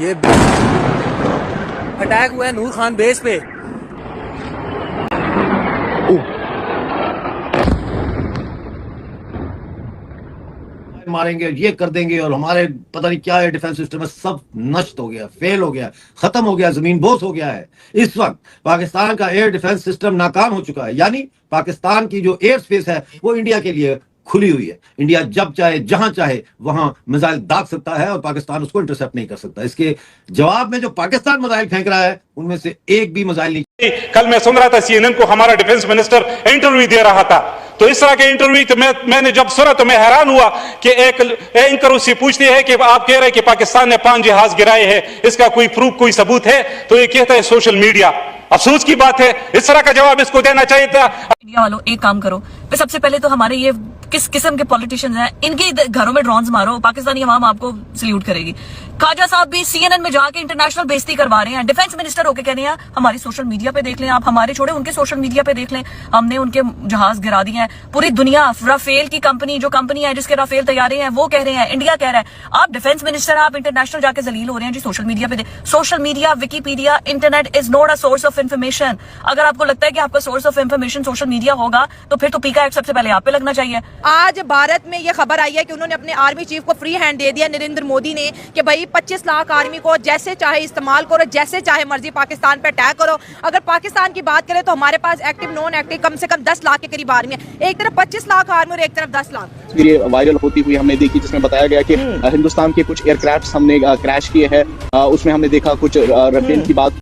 ये अटैक हुआ है नूर खान बेस पे। मारेंगे, ये कर देंगे, और हमारे पता नहीं क्या है डिफेंस सिस्टम है, सब नष्ट हो गया, फेल हो गया, खत्म हो गया, जमीन बोस हो गया है। इस वक्त पाकिस्तान का एयर डिफेंस सिस्टम नाकाम हो चुका है, यानी पाकिस्तान की जो एयर स्पेस है वो इंडिया के लिए खुली हुई है। इंडिया जब चाहे जहां चाहे वहां मिसाइल दाग सकता है और पाकिस्तान उसको इंटरसेप्ट नहीं कर सकता। इसके जवाब में जो पाकिस्तान मिसाइल फेंक रहा है उनमें से एक भी मिसाइल नहीं। कल मैं सुन रहा था CNN को, हमारा डिफेंस मिनिस्टर इंटरव्यू दे रहा था, तो इस तरह के इंटरव्यू तो मैंने जब सुना तो मैं हैरान हुआ कि एक एंकर उससे पूछते हैं कि आप कह रहे हैं कि पाकिस्तान ने 5 जहाज गिराए हैं, इसका कोई प्रूफ, कोई सबूत है? तो ये कहता है सोशल मीडिया। अफसोस की बात है, इस तरह का जवाब इसको देना चाहिए था। इंडिया वालों एक काम करो, तो सबसे पहले तो हमारे ये किस किस्म के पॉलिटिशियंस हैं, इनके घरों में ड्रोन्स मारो, पाकिस्तानी अवाम आपको सल्यूट करेगी। खाजा साहब भी CNN में जाके इंटरनेशनल बेइज्जती करवा रहे हैं, डिफेंस मिनिस्टर होके कह रहे हैं हमारी सोशल मीडिया पे देख लें, आप हमारे छोड़े उनके सोशल मीडिया पे देख लें, हमने उनके जहाज गिरा दिए हैं। पूरी दुनिया, राफेल की कंपनी, जो कंपनी है जिसके राफेल तैयारे हैं, वो कह रहे हैं, इंडिया कह रहा है। आप डिफेंस मिनिस्टर, आप इंटरनेशनल जाके जलील हो रहे हैं जी सोशल मीडिया पे। Social media, Wikipedia, internet is not a source of information. अगर आपको लगता है कि आपका source of information social media होगा तो फिर तो पीका एक्ट सबसे पहले आप पे लगना चाहिए। आज भारत में ये खबर आई है कि उन्होंने अपने आर्मी चीफ को फ्री हैंड दे दिया, नरेंद्र मोदी ने, कि भाई 25 लाख आर्मी को जैसे चाहे इस्तेमाल करो, जैसे चाहे मर्जी पाकिस्तान पे अटैक करो। अगर पाकिस्तान की बात करें तो हमारे पास एक्टिव नॉन एक्टिव कम से कम 10 लाख के करीब आर्मी है। एक तरफ 25 लाख आर्मी और एक तरफ 10 लाख। ये वायरल होती हुई हमने देखी, जिसमें बताया गया कि हिंदुस्तान के कुछ एयरक्राफ्ट हमने क्रैश किए हैं। उसमें हमने देखा कुछ राफेल की बात,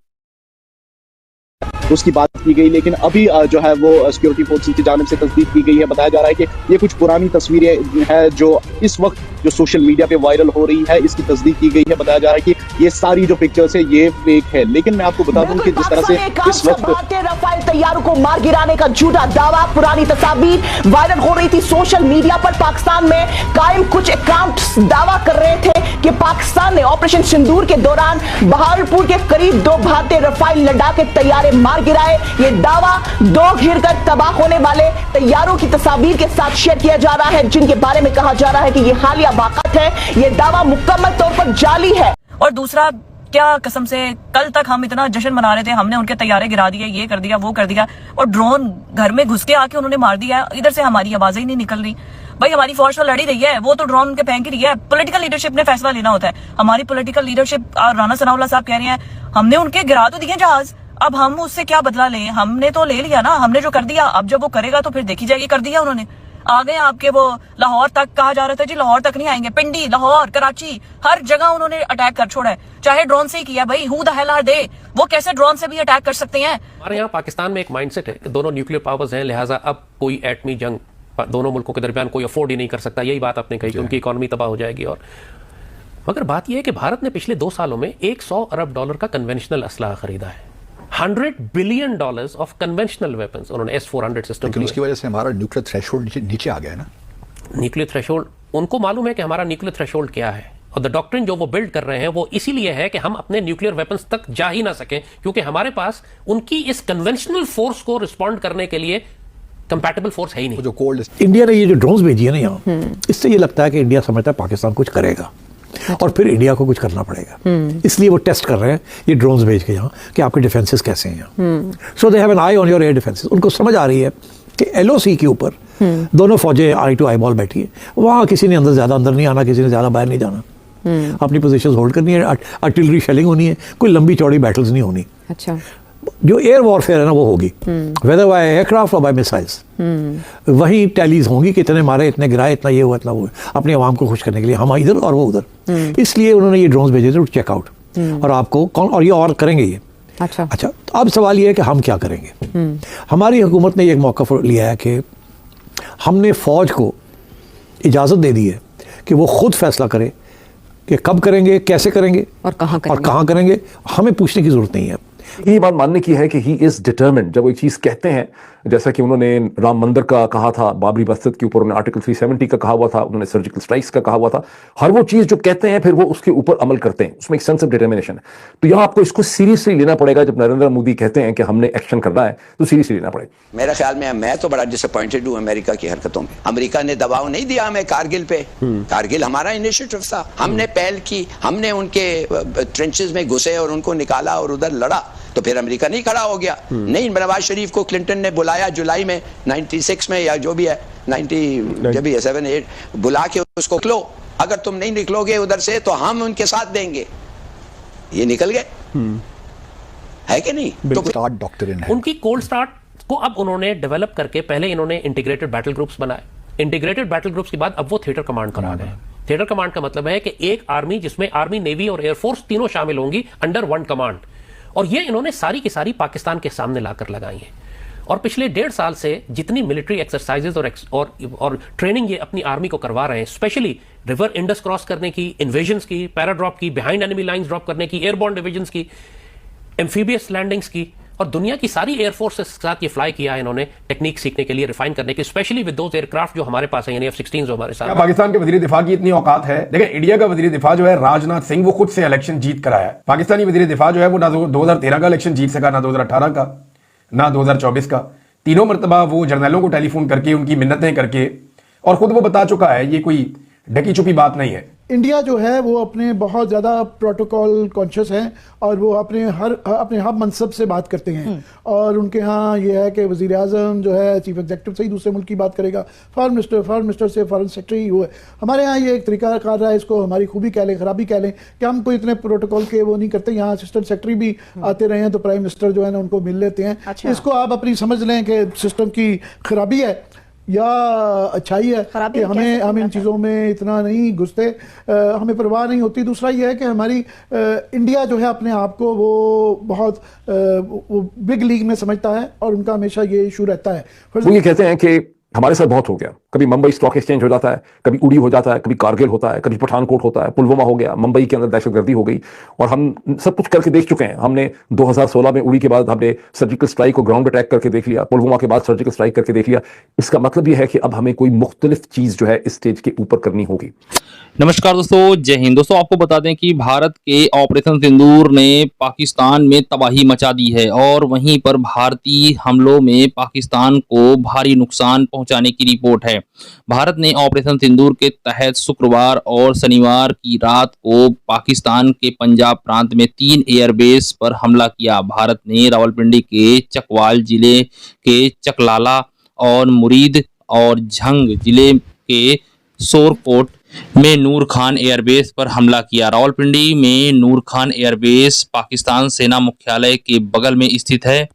उसकी बात की गई, लेकिन अभी जो है वो सिक्योरिटी फोर्सेस की जानिब से तस्दीक की गई है। बताया जा रहा है कि ये कुछ पुरानी तस्वीरें हैं जो इस वक्त जो सोशल मीडिया पे वायरल हो रही है, इसकी तस्दीक की गई है। बताया जा रहा है कि ये सारी जो पिक्चर्स है ये फेक है। लेकिन मैं आपको बता दूं कि जिस तरह से इस वक्त राफेल तैयारों को मार गिराने का झूठा दावा, पुरानी तस्वीर वायरल हो रही थी सोशल मीडिया पर। पाकिस्तान में कायम कुछ अकाउंट्स दावा कर रहे थे कि पाकिस्तान ने ऑपरेशन सिंदूर के दौरान बहावलपुर के करीब 2 भारतीय राफेल लड़ाके तैयारे मार गिराए। ये दावा 2 घिरकर तबाह होने वाले तैयारों की तस्वीर के साथ शेयर किया जा रहा है, जिनके बारे में कहा जा रहा है कि ये हालिया वाक़ात है। ये दावा मुकम्मल तौर पर जाली है। और दूसरा, क्या कसम से कल तक हम इतना जश्न मना रहे थे, हमने उनके तैयारे गिरा दिए, ये कर दिया, वो कर दिया, और ड्रोन घर में घुस के आके उन्होंने मार दिया। इधर से हमारी आवाजें ही नहीं निकल रही। भाई हमारी फौज तो लड़ी रही है, वो तो ड्रोन के फेंक रही है। पॉलिटिकल लीडरशिप ने फैसला लेना होता है। हमारी पॉलिटिकल लीडरशिप, राना सनाउल्लाह साहब कह रहे हैं हमने उनके गिरा तो दिए जहाज, अब हम उससे क्या बदला लें? हमने तो ले लिया ना, हमने जो कर दिया, अब जब वो करेगा तो फिर देखी जाएगी। कर दिया उन्होंने, आ गए आपके वो लाहौर तक। कहा जा रहा था जी लाहौर तक नहीं आएंगे, पिंडी, लाहौर, कराची, हर जगह उन्होंने अटैक कर छोड़ा है, चाहे ड्रोन से ही किया। भाई who the hell are they? वो कैसे ड्रोन से भी अटैक कर सकते हैं? हमारे यहाँ पाकिस्तान में एक माइंडसेट है कि दोनों न्यूक्लियर पावर्स हैं, लिहाजा अब कोई एटमी जंग दोनों मुल्कों के दरमियान कोई अफोर्ड ही नहीं कर सकता। यही बात आपने कही कि उनकी इकोनॉमी तबाह हो जाएगी। और मगर बात यह है कि भारत ने पिछले 2 सालों में $100 अरब का कन्वेंशनल असलाह खरीदा है। $100 बिलियन ऑफ कन्वेंशनल वेपन्स उन्होंने S-400 सिस्टम। लेकिन उसकी वजह से हमारा न्यूक्लियर थ्रेशोल्ड नीचे आ गया है ना। न्यूक्लियर थ्रेशोल्ड, उनको मालूम है कि हमारा न्यूक्लियर थ्रेशोल्ड क्या है, और द डॉक्ट्रिन जो वो बिल्ड कर रहे हैं वो इसीलिए है कि हम अपने न्यूक्लियर वेपन्स तक जा ही ना सकें, क्योंकि हमारे पास उनकी इस कन्वेंशनल फोर्स को रिस्पॉन्ड करने के लिए कंपैटिबल फोर्स है ही नहीं। जो कोल्ड इंडिया ने ये जो ड्रोन्स भेजी है ना यहाँ, इससे ये लगता है कि इंडिया समझता है पाकिस्तान कुछ करेगा और फिर इंडिया को कुछ करना पड़ेगा। इसलिए वो टेस्ट कर रहे हैं ये ड्रोन्स भेज के यहाँ कि आपके डिफेंसेस कैसे हैं यहाँ। So they have an eye on your air defences. उनको समझ आ रही है कि LOC के ऊपर दोनों फौजें आई टू आई बॉल बैठी है, वहाँ किसी ने अंदर नहीं आना, किसी ने ज़्यादा बाहर नहीं जाना, अपनी पोजीशंस होल्ड करनी है, आर्टिलरी शेलिंग होनी है, कोई लंबी चौड़ी बैटल्स नहीं होनी। अच्छा, जो एयर वॉरफेयर है ना वो होगी, वेदर बाय एयरक्राफ्ट और बाय मिसाइल्स। वहीं टैलीज होंगी कि इतने मारे, इतने गिराए, इतना ये हुआ, इतना वो, अपनी आवाम को खुश करने के लिए, हम इधर और वो उधर। इसलिए उन्होंने ये ड्रोन्स भेजे थे टू चेकआउट, और आपको कौन, और ये और करेंगे ये। अच्छा, तो अब सवाल ये है कि हम क्या करेंगे। हमारी हुकूमत ने एक मौका लिया है कि हमने फौज को इजाज़त दे दी है कि वो खुद फैसला करे कि कब करेंगे, कैसे करेंगे और कहाँ करेंगे। हमें पूछने की ज़रूरत नहीं है। ये बात मानने की है कि ही इज डिटर्मिन्ड। जब वो एक चीज कहते हैं, जैसा कि उन्होंने राम मंदिर का कहा था, बाबरी मस्जिद के ऊपर उन्होंने आर्टिकल 370 का कहा हुआ था, उन्होंने सर्जिकल स्ट्राइक्स का कहा हुआ था, हर वो चीज जो कहते हैं फिर वो उसके ऊपर अमल करते हैं, उसमें एक सेंस ऑफ डिटर्मिनेशन है। तो यहाँ आपको इसको सीरियसली लेना पड़ेगा। जब नरेंद्र मोदी कहते हैं कि हमने एक्शन करना है तो सीरियसली लेना पड़ेगा। मेरा ख्याल में मैं तो बड़ा डिसअपॉइंटेड हूं अमेरिका की हरकतों में। अमेरिका ने दबाव नहीं दिया हमें कारगिल पे, कारगिल हमारा इनिशिएटिव था, हमने पहल की, हमने उनके ट्रेंचेस में घुसे और उनको निकाला और उधर लड़ा, तो फिर अमेरिका नहीं खड़ा हो गया। नहीं, नवाज शरीफ को क्लिंटन ने बुलाया जुलाई में 96 में या जो भी है 90 जब भी है 7-8 बुला के उसको निकलो, अगर तुम नहीं निकलोगे उधर से तो हम उनके साथ देंगे। ये निकल गए, है कि नहीं? तो स्टार्ट डॉक्ट्रिन है उनकी कोल्ड स्टार्ट को अब उन्होंने डेवलप करके पहले इन्होंने इंटीग्रेटेड बैटल ग्रुप्स बनाए, इंटीग्रेटेड बैटल ग्रुप्स के बाद अब वो थिएटर कमांड करा गए। थिएटर कमांड का मतलब है कि एक आर्मी जिसमें आर्मी, नेवी और एयरफोर्स तीनों शामिल होंगी अंडर वन कमांड, और ये इन्होंने सारी की सारी पाकिस्तान के सामने लाकर लगाई हैं। और पिछले 1.5 साल से जितनी मिलिट्री एक्सरसाइजेज और ट्रेनिंग ये अपनी आर्मी को करवा रहे हैं, स्पेशली रिवर इंडस क्रॉस करने की, इन्वेजन्स की, पैराड्रॉप की, बिहाइंड एनिमी लाइंस ड्रॉप करने की, एयरबॉर्न डिविजन्स की, एम्फीबियस लैंडिंग्स की, और दुनिया की सारी एयरफोर्स के साथ ये फ्लाई किया है इन्होंने टेक्निक सीखने के लिए, रिफाइन करने की, स्पेशली विद दोज एयरक्राफ्ट जो हमारे पास है, यानी F-16 जो हमारे साथ। पाकिस्तान के वजीर दिफा की इतनी औकात है, लेकिन इंडिया का वजीर दिफा जो है राजनाथ सिंह, वो खुद से इलेक्शन जीत कर आया है। पाकिस्तानी वजीर दिफा जो है वो ना 2013 का इलेक्शन जीत सका, ना 2018 का, ना 2024 का। तीनों मरतबा वो जर्नलों को टेलीफोन करके उनकी मिन्नतें करके, और खुद वो बता चुका है ये कोई ढकी छुपी बात नहीं है। इंडिया जो है वो अपने बहुत ज़्यादा प्रोटोकॉल कॉन्शियस हैं और वो अपने हर मनसब से बात करते हैं। और उनके यहाँ ये है कि वज़ीर आज़म जो है चीफ एग्जीक्यूटिव से ही दूसरे मुल्क की बात करेगा, फॉरेन मिनिस्टर से फॉरेन सेक्रेटरी हुए। हमारे यहाँ ये एक तरीका कार रहा है, इसको हमारी खूबी कह लें, खराबी कह लें, कि हम कोई इतने प्रोटोकॉल के वो नहीं करते। यहाँ असिस्टेंट सेक्रेटरी भी आते रहे हैं तो प्राइम मिनिस्टर जो है ना उनको मिल लेते हैं। अच्छा। इसको आप अपनी समझ लें कि सिस्टम की खराबी है या अच्छाई है कि हम इन चीज़ों में इतना नहीं घुसते, हमें परवाह नहीं होती। दूसरा ये है कि हमारी इंडिया जो है अपने आप को वो बहुत वो बिग लीग में समझता है और उनका हमेशा ये इशू रहता है। वो ये कहते हैं कि हमारे साथ बहुत हो गया, कभी मुंबई स्टॉक एक्सचेंज हो जाता है, कभी उड़ी हो जाता है, कभी कारगिल होता है, कभी पठानकोट होता है, पुलवामा हो गया, मुंबई के अंदर दहशतगर्दी हो गई, और हम सब कुछ करके देख चुके हैं। हमने 2016 में उड़ी के बाद हमने सर्जिकल स्ट्राइक को ग्राउंड अटैक करके देख लिया, पुलवामा के बाद सर्जिकल स्ट्राइक करके देख लिया। इसका मतलब यह है कि अब हमें कोई मुख्तलिफ चीज जो है इस स्टेज के ऊपर करनी होगी। नमस्कार दोस्तों, जय हिंद। दोस्तों आपको बता दें कि भारत के ऑपरेशन सिंदूर ने पाकिस्तान में तबाही मचा दी है और वहीं पर भारतीय हमलों में पाकिस्तान को भारी नुकसान पहुंचाने की रिपोर्ट है। भारत ने ऑपरेशन सिंदूर के तहत शुक्रवार और शनिवार की रात को पाकिस्तान के पंजाब प्रांत में 3 एयरबेस पर हमला किया। भारत ने रावलपिंडी के चकवाल जिले के चकलाला और मुरीद और झंग जिले के सोरकोट में नूर खान एयरबेस पर हमला किया। रावलपिंडी में नूर खान एयरबेस पाकिस्तान सेना मुख्यालय के बगल में स्थित है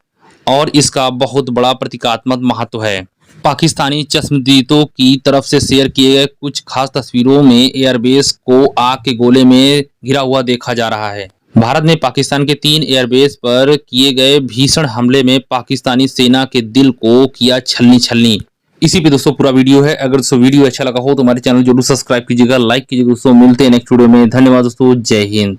और इसका बहुत बड़ा प्रतीकात्मक महत्व है। पाकिस्तानी चश्मदीदों की तरफ से शेयर किए गए कुछ खास तस्वीरों में एयरबेस को आग के गोले में घिरा हुआ देखा जा रहा है। भारत ने पाकिस्तान के 3 एयरबेस पर किए गए भीषण हमले में पाकिस्तानी सेना के दिल को किया छलनी। इसी पे दोस्तों पूरा वीडियो है। अगर दोस्तों वीडियो अच्छा लगा हो तो हमारे चैनल जरूर सब्सक्राइब कीजिएगा, लाइक कीजिएगा। दोस्तों मिलते हैं नेक्स्ट वीडियो में। धन्यवाद दोस्तों, जय हिंद।